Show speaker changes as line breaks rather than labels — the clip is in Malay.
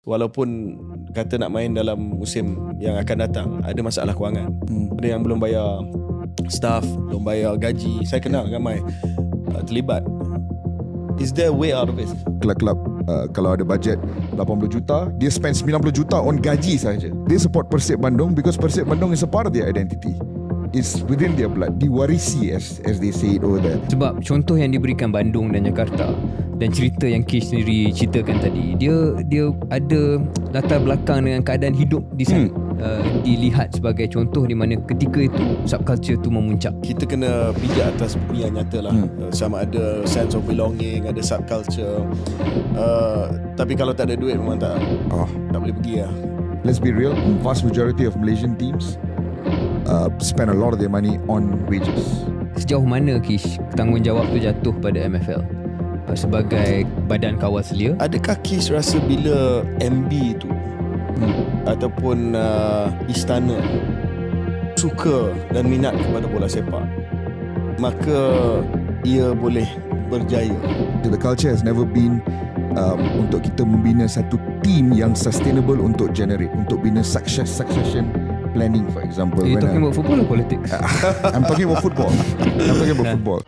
Walaupun kata nak main dalam musim yang akan datang, ada masalah kewangan. Ada yang belum bayar staff, belum bayar gaji. Saya kenal ramai terlibat. Is there a way out of it?
Kelab-kelab kalau ada bajet 80 juta, dia spend 90 juta on gaji saja. Dia support Persib Bandung because Persib Bandung is a part of their identity. It's within their blood. Diwarisi as they say it over there.
Sebab contoh yang diberikan Bandung dan Jakarta dan cerita yang Kish sendiri ceritakan tadi, dia ada latar belakang dengan keadaan hidup di sana. Dilihat sebagai contoh di mana ketika itu subculture tu memuncak.
Kita kena pijak atas bumi yang nyata lah. Sama ada sense of belonging, ada subculture. Tapi kalau tak ada duit memang tak boleh pergi lah.
Let's be real, vast majority of Malaysian teams spend a lot of their money on wages.
Sejauh mana Kish tanggungjawab tu jatuh pada MFL sebagai badan kawal selia?
Adakah Kish rasa bila MB tu ataupun istana suka dan minat kepada bola sepak, maka ia boleh berjaya?
The culture has never been untuk kita membina satu team yang sustainable untuk generate, untuk bina succession planning, for example.
Are you talking about football or politics?
I'm talking about football. I'm talking about football.